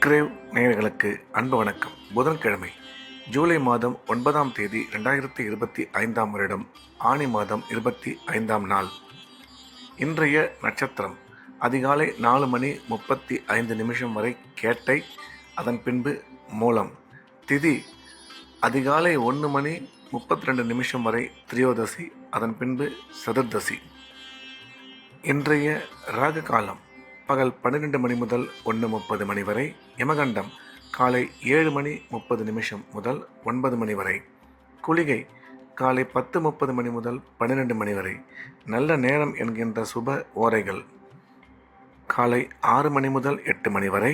Grave நேயர்களுக்கு அன்பு வணக்கம். புதன்கிழமை ஜூலை மாதம் 9ஆம் தேதி 2025ஆம் வருடம் ஆனி மாதம் 25ஆம் நாள். இன்றைய நட்சத்திரம் அதிகாலை 4:35 வரை கேட்டை, அதன் பின்பு மூலம். திதி அதிகாலை 1:32 வரை திரியோதசி, அதன் பின்பு சதுர்தசி. இன்றைய ராகு காலம் பகல் 12 மணி முதல் 1:30 மணி வரை. யமகண்டம் காலை 7:30 முதல் 9 மணி வரை. குளிகை காலை 10:30 மணி முதல் 12 மணி வரை. நல்ல நேரம் என்கின்ற சுப ஓரைகள் காலை 6 மணி முதல் 8 மணி வரை,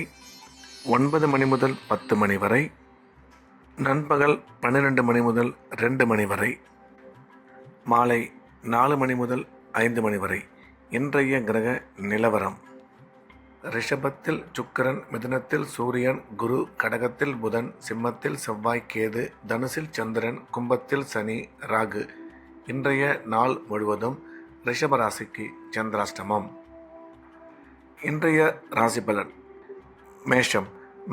9 மணி முதல் 10 மணி வரை, நண்பகல் 12 மணி முதல் 2 மணி வரை, மாலை 4 மணி முதல் 5 மணி வரை. இன்றைய கிரக நிலவரம்: ரிஷபத்தில் சுக்கிரன், மிதுனத்தில் சூரியன், குரு, கடகத்தில் புதன், சிம்மத்தில் செவ்வாய், கேது, தனுசில் சந்திரன், கும்பத்தில் சனி, ராகு. இன்றைய நாள் முழுவதும் ரிஷப ராசிக்கு சந்திராஷ்டமம். இன்றைய ராசி பலன்: மேஷம்.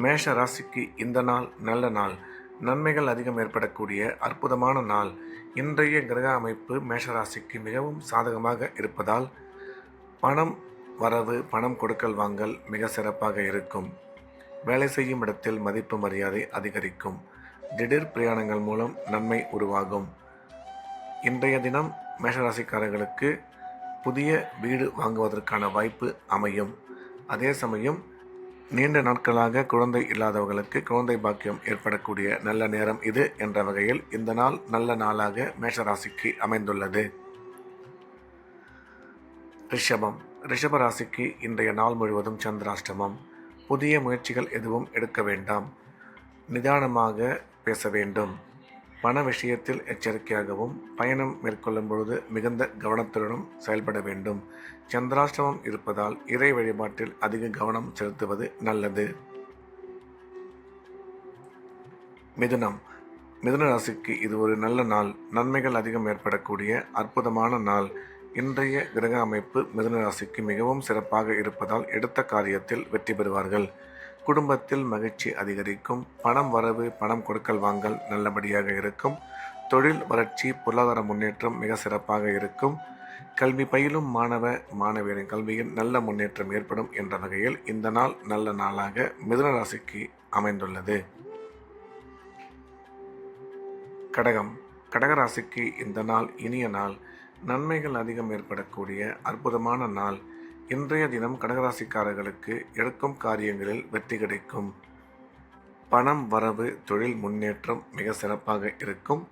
மேஷ ராசிக்கு இந்த நாள் நல்ல நாள். நன்மைகள் அதிகம் ஏற்படக்கூடிய அற்புதமான நாள். இன்றைய கிரக அமைப்பு மேஷராசிக்கு மிகவும் சாதகமாக இருப்பதால் பணம் வரவு, பணம் கொடுக்கல் வாங்கல் மிக சிறப்பாக இருக்கும். வேலை செய்யும் இடத்தில் மதிப்பு மரியாதை அதிகரிக்கும். திடீர் பிரயாணங்கள் மூலம் நன்மை உருவாகும். இன்றைய தினம் மேஷராசிக்காரர்களுக்கு புதிய வீடு வாங்குவதற்கான வாய்ப்பு அமையும். அதே சமயம் நீண்ட நாட்களாக குழந்தை இல்லாதவர்களுக்கு குழந்தை பாக்கியம் ஏற்படக்கூடிய நல்ல நேரம் இது என்ற வகையில் இந்த நாள் நல்ல நாளாக மேஷராசிக்கு அமைந்துள்ளது. ரிஷபம். ரிஷப ராசிக்கு இன்றைய நாள் முழுவதும் சந்திராஷ்டமம். புதிய முயற்சிகள் எதுவும் எடுக்க வேண்டாம். நிதானமாக பேச வேண்டும். பண விஷயத்தில் எச்சரிக்கையாகவும், பயணம் மேற்கொள்ளும் பொழுது மிகுந்த கவனத்துடனும் செயல்பட வேண்டும். சந்திராஷ்டமம் இருப்பதால் இறை வழிபாட்டில் அதிக கவனம் செலுத்துவது நல்லது. மிதுனம். மிதுன ராசிக்கு இது ஒரு நல்ல நாள். நன்மைகள் அதிகம் ஏற்படக்கூடிய அற்புதமான நாள். இன்றைய கிரக அமைப்பு மிதுன ராசிக்கு மிகவும் சிறப்பாக இருப்பதால் எடுத்த காரியத்தில் வெற்றி பெறுவார்கள். குடும்பத்தில் மகிழ்ச்சி அதிகரிக்கும். பணம் வரவு, பணம் கொடுக்கல் வாங்கல் நல்லபடியாக இருக்கும். தொழில் வளர்ச்சி, பொருளாதார முன்னேற்றம் மிக சிறப்பாக இருக்கும். கல்வி பயிலும் மாணவ மாணவியரின் கல்வியில் நல்ல முன்னேற்றம் ஏற்படும் என்ற வகையில் இந்த நாள் நல்ல நாளாக மிதுன ராசிக்கு அமைந்துள்ளது. கடகம். கடகராசிக்கு இந்த நாள் இனிய நாள். நன்மைகள் அதிகம் ஏற்படக்கூடிய அற்புதமான நாள். இன்றைய தினம் கடகராசிக்காரர்களுக்கு எடுக்கும் காரியங்களில் வெற்றி கிடைக்கும். பணம் வரவு, தொழில் முன்னேற்றம் மிக சிறப்பாக இருக்கும்.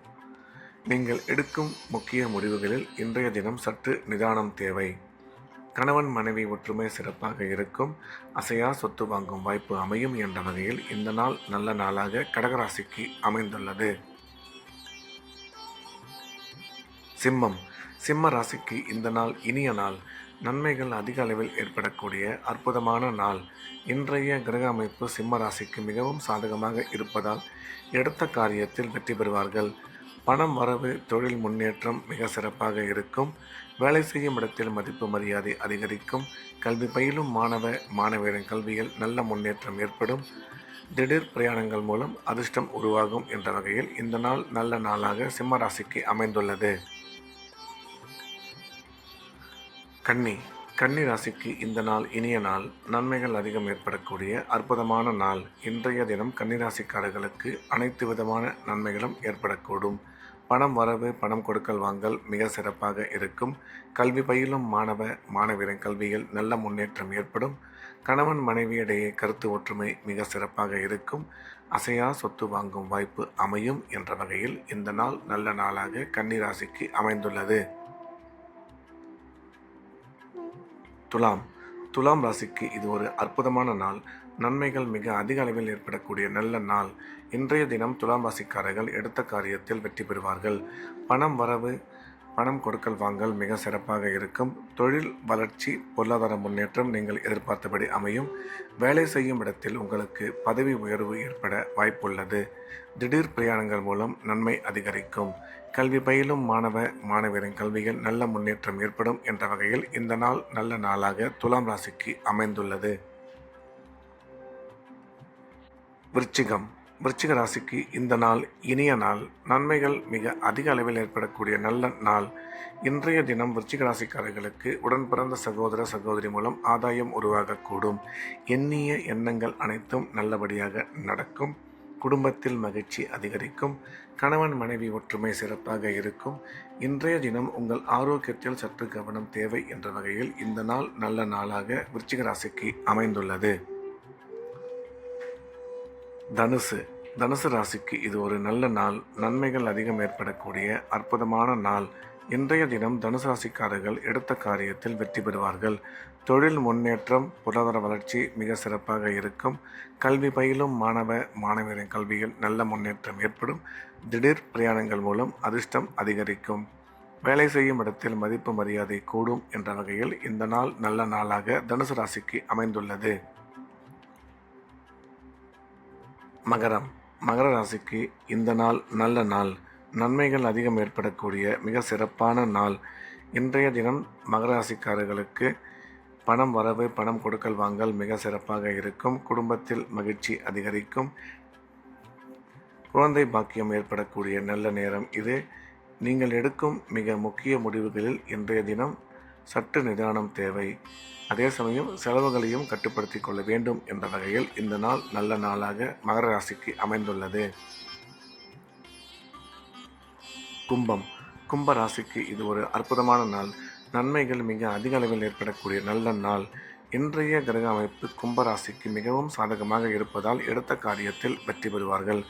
நீங்கள் எடுக்கும் முக்கிய முடிவுகளில் இன்றைய தினம் சற்று நிதானம் தேவை. கணவன் மனைவி ஒற்றுமை சிறப்பாக இருக்கும். அசையா சொத்து வாங்கும் வாய்ப்பு அமையும் என்ற வகையில் இந்த நாள் நல்ல நாளாக கடகராசிக்கு அமைந்துள்ளது. சிம்மம். சிம்ம ராசிக்கு இந்த நாள் இனிய நாள். நன்மைகள் அதிக அளவில் ஏற்படக்கூடிய அற்புதமான நாள். இன்றைய கிரக அமைப்பு சிம்ம ராசிக்கு மிகவும் சாதகமாக இருப்பதால் எடுத்த காரியத்தில் வெற்றி பெறுவார்கள். பணம் வரவு, தொழில் முன்னேற்றம் மிக சிறப்பாக இருக்கும். வேலை செய்யும் இடத்தில் மதிப்பு மரியாதை அதிகரிக்கும். கல்வி பயிலும் மாணவ மாணவியரின் கல்வியில் நல்ல முன்னேற்றம் ஏற்படும். திடீர் பிரயாணங்கள் மூலம் அதிர்ஷ்டம் உருவாகும் என்ற வகையில் இந்த நாள் நல்ல நாளாக சிம்ம ராசிக்கு அமைந்துள்ளது. கன்னி. கன்னி ராசிக்கு இந்த நாள் இனிய நாள். நன்மைகள் அதிகம் ஏற்படக்கூடிய அற்புதமான நாள். இன்றைய தினம் கன்னிராசிக்காரர்களுக்கு அனைத்து விதமான நன்மைகளும் ஏற்படக்கூடும். பணம் வரவு, பணம் கொடுக்கல் வாங்கல் மிக சிறப்பாக இருக்கும். கல்வி பயிலும் மாணவ மாணவியரின் கல்வியில் நல்ல முன்னேற்றம் ஏற்படும். கணவன் மனைவியிடையே கருத்து ஒற்றுமை மிக சிறப்பாக இருக்கும். அசையா சொத்து வாங்கும் வாய்ப்பு அமையும் என்ற வகையில் இந்த நாள் நல்ல நாளாக கன்னிராசிக்கு அமைந்துள்ளது. துலாம். துலாம் ராசிக்கு இது ஒரு அற்புதமான நாள். நன்மைகள் மிக அதிக அளவில் ஏற்படக்கூடிய நல்ல நாள். இன்றைய தினம் துலாம் ராசிக்காரர்கள் எடுத்த காரியத்தில் வெற்றி பெறுவார்கள். பணம் வரவு, பணம் கொடுக்கல் வாங்கல் மிக சிறப்பாக இருக்கும். தொழில் வளர்ச்சி, பொருளாதார முன்னேற்றம் நீங்கள் எதிர்பார்த்தபடி அமையும். வேலை செய்யும் இடத்தில் உங்களுக்கு பதவி உயர்வு ஏற்பட வாய்ப்புள்ளது. திடீர் பிரயாணங்கள் மூலம் நன்மை அதிகரிக்கும். கல்வி பயிலும் மாணவ மாணவியரின் கல்வியில் நல்ல முன்னேற்றம் ஏற்படும் என்ற வகையில் இந்த நாள் நல்ல நாளாக துலாம் ராசிக்கு அமைந்துள்ளது. விருச்சிகம். விருச்சிக ராசிக்கு இந்த நாள் இனிய நாள். நன்மைகள் மிக அதிக அளவில் ஏற்படக்கூடிய நல்ல நாள். இன்றைய தினம் விருச்சிக ராசிக்காரர்களுக்கு உடன் பிறந்த சகோதர சகோதரி மூலம் ஆதாயம் உருவாகக்கூடும். எண்ணிய எண்ணங்கள் அனைத்தும் நல்லபடியாக நடக்கும். குடும்பத்தில் மகிழ்ச்சி அதிகரிக்கும். கணவன் மனைவி ஒற்றுமை சிறப்பாக இருக்கும். இன்றைய தினம் உங்கள் ஆரோக்கியத்தில் சற்று கவனம் தேவை என்ற வகையில் இந்த நாள் நல்ல நாளாக விருச்சிக ராசிக்கு அமைந்துள்ளது. தனுசு. தனுசு ராசிக்கு இது ஒரு நல்ல நாள். நன்மைகள் அதிகம் ஏற்படக்கூடிய அற்புதமான நாள். இன்றைய தினம் தனுசு ராசிக்காரர்கள் எடுத்த காரியத்தில் வெற்றி பெறுவார்கள். தொழில் முன்னேற்றம், பொருளாதார வளர்ச்சி மிக சிறப்பாக இருக்கும். கல்வி பயிலும் மாணவ மாணவியரின் கல்வியில் நல்ல முன்னேற்றம் ஏற்படும். திடீர் பிரயாணங்கள் மூலம் அதிர்ஷ்டம் அதிகரிக்கும். வேலை செய்யும் இடத்தில் மதிப்பு மரியாதை கூடும் என்ற வகையில் இந்த நாள் நல்ல நாளாக தனுசு ராசிக்கு அமைந்துள்ளது. மகரம். மகர ராசிக்கு இந்த நாள் நல்ல நாள். நன்மைகள் அதிகம் ஏற்படக்கூடிய மிக சிறப்பான நாள். இன்றைய தினம் மகர ராசிக்காரர்களுக்கு பணம் வரவு, பணம் கொடுக்கல் வாங்கல் மிக சிறப்பாக இருக்கும். குடும்பத்தில் மகிழ்ச்சி அதிகரிக்கும். குழந்தை பாக்கியம் ஏற்படக்கூடிய நல்ல நேரம் இது. நீங்கள் எடுக்கும் மிக முக்கிய முடிவுகளில் இன்றைய தினம் சற்று நிதானம் தேவை. அதே சமயம் செலவுகளையும் கட்டுப்படுத்திக் கொள்ள வேண்டும் என்ற வகையில் இந்த நாள் நல்ல நாளாக மகர ராசிக்கு அமைந்துள்ளது. கும்பம். கும்ப ராசிக்கு இது ஒரு அற்புதமான நாள். நன்மைகள் மிக அதிக அளவில் ஏற்படக்கூடிய நல்ல நாள். இன்றைய கிரக அமைப்பு கும்பராசிக்கு மிகவும் சாதகமாக இருப்பதால் எடுத்த காரியத்தில் வெற்றி பெறுவார்கள்.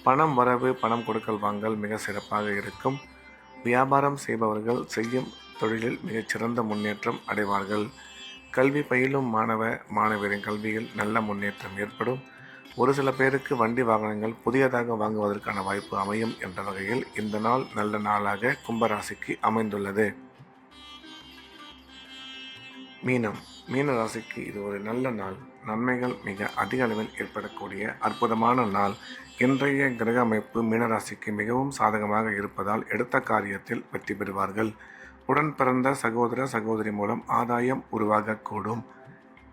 பணம் வரவு, பணம் கொடுக்கல் வாங்கல் மிக சிறப்பாக இருக்கும். வியாபாரம் செய்பவர்கள் செய்யும் தொழிலில் மிகச்சிறந்த முன்னேற்றம் அடைவார்கள். கல்வி பயிலும் மாணவ மாணவியரின் கல்வியில் நல்ல முன்னேற்றம் ஏற்படும். ஒரு சில பேருக்கு வண்டி வாகனங்கள் புதியதாக வாங்குவதற்கான வாய்ப்பு அமையும் என்ற வகையில் இந்த நாள் நல்ல நாளாக கும்பராசிக்கு அமைந்துள்ளது. மீனம். மீன ராசிக்கு இது ஒரு நல்ல நாள். நன்மைகள் மிக அதிக அளவில் ஏற்படக்கூடிய அற்புதமான நாள். இன்றைய கிரக அமைப்பு மீனராசிக்கு மிகவும் சாதகமாக இருப்பதால் எடுத்த காரியத்தில் வெற்றி பெறுவார்கள். உடன் பிறந்த சகோதர சகோதரி மூலம் ஆதாயம் உருவாகக்கூடும்.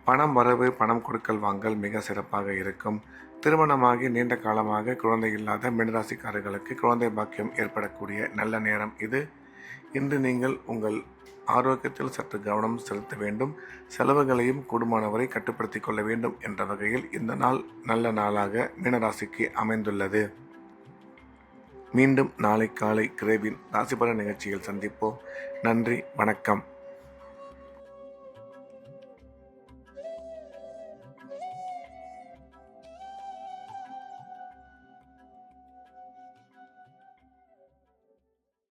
பணம் வரவு, பணம் கொடுக்கல் வாங்கல் மிக சிறப்பாக இருக்கும். திருமணமாகி நீண்ட காலமாக குழந்தை இல்லாத மீனராசிக்காரர்களுக்கு குழந்தை பாக்கியம் ஏற்படக்கூடிய நல்ல நேரம் இது. இன்று நீங்கள் உங்கள் ஆரோக்கியத்தில் சற்று கவனம் செலுத்த வேண்டும். செலவுகளையும் கூடுமானவரை கட்டுப்படுத்திக் கொள்ள வேண்டும் என்ற வகையில் இந்த நாள் நல்ல நாளாக மீனராசிக்கு அமைந்துள்ளது. மீண்டும் நாளை காலை கிரேவின் ராசிபலன் நிகழ்ச்சியில் சந்திப்போம். நன்றி, வணக்கம்.